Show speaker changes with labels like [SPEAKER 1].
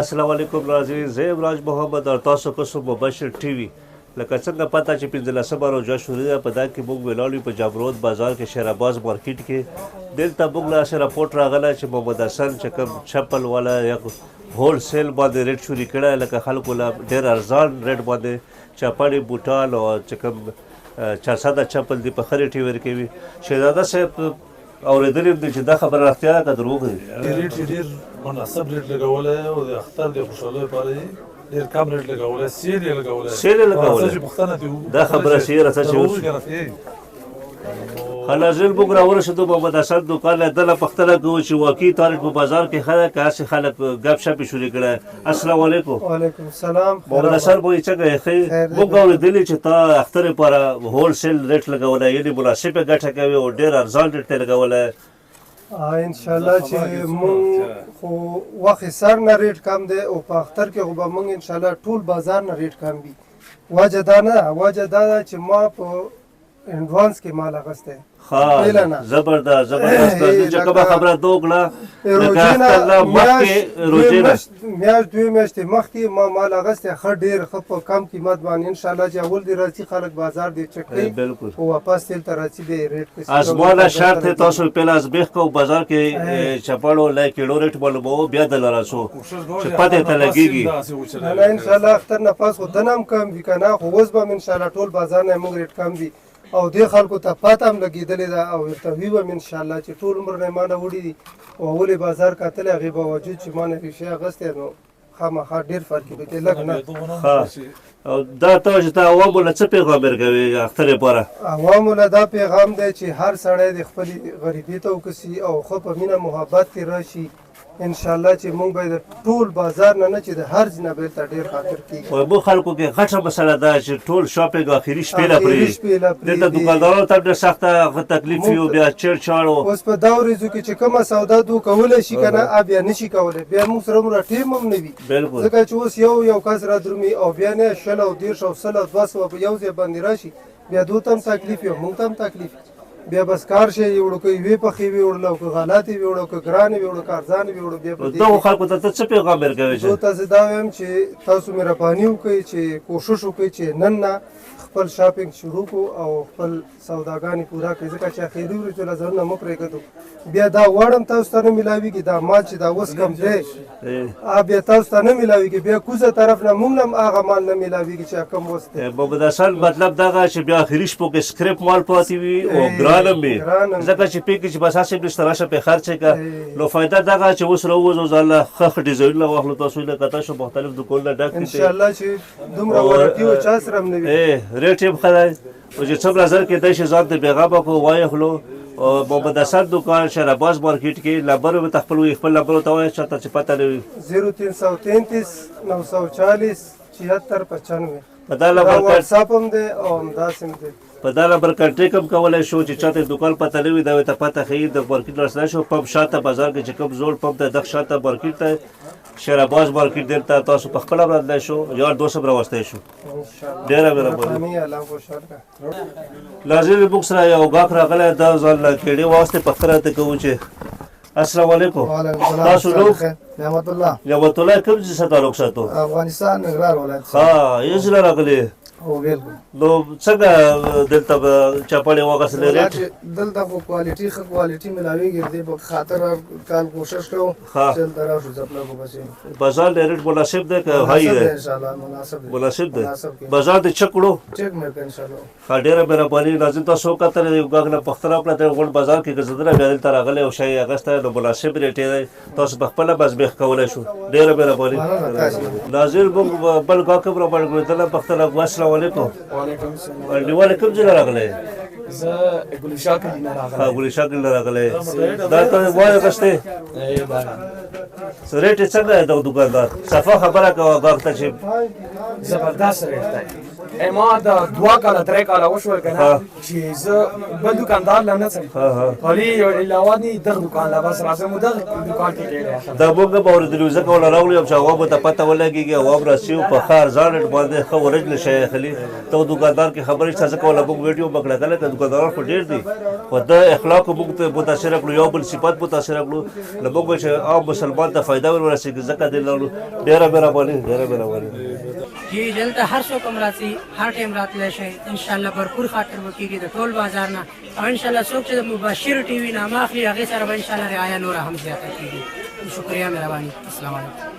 [SPEAKER 1] السلام علیکم ناظرین، زه یم راج محمد او تاسو کوسو مبشر ټي وي. لکه څنګه پته چې 15مه روژه شروع ده، په دا کې موږ ولاړ یو په جامروت بازار کې شیرآباد مارکیټ کې. دلته موږ له رپورټ راغلی چې محمد حسن چې کوم چپل والا یا هول سیل باندې ریټ شروع کړی، لکه خلکو له ډېر ارزان ریټ باندې چپړې بوټان او چې کوم چارسده چپل دي په ښه ریټ یې ورکوي. شهزاده صاحب اورېدلي دي چې دا خبره رښتیا ده که دروغ دی؟
[SPEAKER 2] ریټ یې ډېر مناسب ریټ لګولی او د اختر د خوشحالۍ لپاره یې ډېر کم ریټ لګولی، سیل یې لګولی.
[SPEAKER 1] سیل یې لګولی، دا خبره صحیح راځه چې اوس ناظرین موږ راورسېدو محمد حسن دوکان له دله پوښتنه کوو چې واقعي تاریخ په بازار کې ښه ده که هسې خلک ګپ شپ یې شروع کړی؟ السلام علیکم.
[SPEAKER 3] وعلیکم السلام.
[SPEAKER 1] محمد حسن بوی څنګه یې ښه؟ موږ اورېدلي چې تا اختر لپاره هول سیل ریټ لګولی، یعنې مناسبه ګټه کوي او ډېر ارزان ریټ ته لګولی.
[SPEAKER 3] انشاءالله چې مونږ خو وخت سر نه ریټ کم دی او په اختر کې خو به مونږ انشاءالله ټول بازار نه ریټ کم وي. وجه دا نه، وجه دا ده چې ما په انډوانس کې مال اخیستی.
[SPEAKER 1] زبردست چې کومه خبره ده وکړه، لکه اختر نه مخکې روژې نه
[SPEAKER 3] میاشت دوې میاشتې مخکې ما مال اخیستی ښه ډېر ښه په کم قیمت باندې. انشاءالله چې اول دې راځي خلک بازار دې چک کوي او واپس دلته راځي بیا ریټ
[SPEAKER 1] ازمانه شرط دی. تاسو پهله ازبیخ کو بازار کې چپړو له کیلو ریټ معلوموو، بیا دله راسو چې پتې ته لګېږي.
[SPEAKER 3] نه انشاءالله اختر نه پس خو دنه هم کم وي که نه، خو اوس به م انشاءالله ټول بازار نه موږ ریټ کم وي او دې خلکو ته پته هم لګېدلې ده او ورته وي به م انشاءالله چې ټول عمر نه یې ما نه وړي دي او اول یې بازار کتلی، هغې باوجود چې ما نه ریشې اخیستی نو خامخا ډېر فرق یې پکې لږ نه.
[SPEAKER 1] دا ته چې ته عوامو له څه پیغام ورکوې اختر لپاره؟
[SPEAKER 3] عوامو له دا پیغام دی چې هر سړی د خپلې غریبۍ ته وکسي او ښه په مینه محبت کې راشي. انشاءالله چې موږ به د ټول بازار نه چې د هر ځای نه بیرته ډېر خاطر کېږي.
[SPEAKER 1] موږ خلکو کې غټه مسله ده چې ټول شاپینګ آخري شپې له پرېږدي. دلته دوکاندارانو ته ډېر سخته تکلیف وي او بیا چیړچاړ و.
[SPEAKER 3] اوس په دا ورځو کې چې کومه سودا دو کولی شي که نه، بیا نه شي کولی، بیا موږ سره دومره ټیم هم نه وي، ځکه چې اوس یو کس را درومي او بیا نه 100 او 150 او 100 او 200 په یو ځای باندې راشي، بیا دوی ته هم تکلیف وي او موږ ته هم تکلیف. بیا بس کار شي یې وړو که یوې پخې وې وړله او که غلطې وې وړو که ګرانې وې وړو که ارزانې وې وړو. بیا
[SPEAKER 1] دغو خلکو ته ته څه پیغام ورکوې؟
[SPEAKER 3] زه تاسې دا وایم چې تاسو مهرباني وکړئ چې کوشش وکړئ چې نن نه خپل شاپینګ شروع کړو او خپل سوداګانې پوره کړئ، ځکه چې اخري ورځو له ځانونه مه پرېږدو. بیا دا وړ هم تاسو ته نه میلاویږي، دا مال چې دا اوس کم دی بیا تاسو ته نه میلاویږي، بیا کوزه طرف نه موږ هم هغه مال نه میلاویږي چې کم اوس دی.
[SPEAKER 1] محمد حسن مطلب دغه چې بیا اخري شپو کې سکریپ مال پاتې وي او ګران هم وي، ځکه چې پې کې چې بس هسې نشته راشه پې خرڅې کړه. نو فایده دغه چې اوس راووځو ځاله ښه ډیزاینونه واخلو، تاسو له کته شو مختلف دوکانونه ډک دي
[SPEAKER 3] انشاءالله چې دومره وراټي و چا سره هم نه وي.
[SPEAKER 1] ریټ یې ښه دی او چې څومره زر کېدی شي ځان ته بېغمه کړو وایخلو. محمد حسن دوکان شیرآباد مارکیټ کې نمبر به ته خپل وایي، خپل نمبر ورته وایه چاته چې پته نه وي.
[SPEAKER 3] 0333 940 76 95
[SPEAKER 1] په دا نمبر
[SPEAKER 3] واټساپ هم دی او همداسې هم دی.
[SPEAKER 1] په دا نمبر کنټیک هم کولی شو چې چاته دوکان پته نه وي دا ورته پته ښیي. د مارکیټ راسنی شو پمپ شاته بازار کې چې کوم زوړ پمپ دی دغه شاته مارکیټ ته شیرآباد مارکیټ دلته تاسو په خپله راتلی شو یا دوست هم راوستی شو. ډېره مهرباني. ناظرین موږ سره یو ګاهک راغلی، دا ځان له کېډې واستې پوښتنه راته کوو چې السلام علیکم.
[SPEAKER 4] تاسو نوم؟ نعمت الله.
[SPEAKER 1] نعمت الله کوم ځای څخه تعلق ساتو؟
[SPEAKER 4] افغانستان ننګرهار ولایت.
[SPEAKER 1] یو ځل راغلی.
[SPEAKER 4] او بالکل.
[SPEAKER 1] نو څنګه دلته به چپړې واخیستلې ریټ؟
[SPEAKER 4] دلته خو کوالټي ښه کوالټي ملاویږي، دې په خاطر کال کوشش کوو چې دلته راشو ځپله خو بس
[SPEAKER 1] بازار د ریټ مناسب دی که هاي دی؟
[SPEAKER 4] انشاءالله
[SPEAKER 1] مناسب دی. بازار دې چک کړو؟
[SPEAKER 4] چک مې کړ انشاءالله.
[SPEAKER 1] ښه ډېره مهرباني. ناظرین تاسو وکتل یو ګاهک نه پوښتنه وکړه د غونډ بازار کې ګرځېدلی، بیا دلته راغلی او شی یې اخیستی، نو مناسب ریټ یې دی، تاسو په خپله بزبیخ کولی شو. ډېره مهرباني. ناظرین موږ بل ګاهک هم راباندې ګرځېدلی پوښتنه کوو. السلام علیکم.
[SPEAKER 5] وعلیکم السلام.
[SPEAKER 1] نیواله کوم ځای نه راغلی؟
[SPEAKER 5] زه ګلشا کلي نه راغلی.
[SPEAKER 1] ګلشا کلي نه راغلی. دا ته وایه اخیستی؟ ریټ یې څنګه دی دغه دوکاندار؟ صفا خبره کوه ګاهک ته چې
[SPEAKER 5] زبردست ریټ دی. ما د 2 کاله 3 کاله وشول کنه چې زه بل دکاندار لم نه څم خالي علاوه دي دغه دکان لا بس راځم دغه دکان کې کېږي
[SPEAKER 1] دا موږ به اوریدلو ځکه ولا راغلی چې هغه به ته پته ولګېږي او هم راسي په ښار ځان باندې ښه ورجل شی اخلي ته دکاندار کې خبرې څه ځکه ولا موږ ویډیو وکړه کله که دکانداران خو ډېر دي خو د اخلاقو موږ ته متاثره کړو یو بل صفات متاثره کړو نو موږ چې عام مسلمان ته فایده ورسېږي ځکه دې لرو ډېره مهرباني
[SPEAKER 6] جی دلته هر څوک هم راځي هر ټایم راتلی شي انشاءالله بھرپور خاطر به کېږي د ټول بازار نه او انشاءالله څوک چې د مبشر ټي وي نام اخلي هغې سره به انشاءالله رعایا نوره هم زیاته کېږي شکریه مهرباني السلام علیکم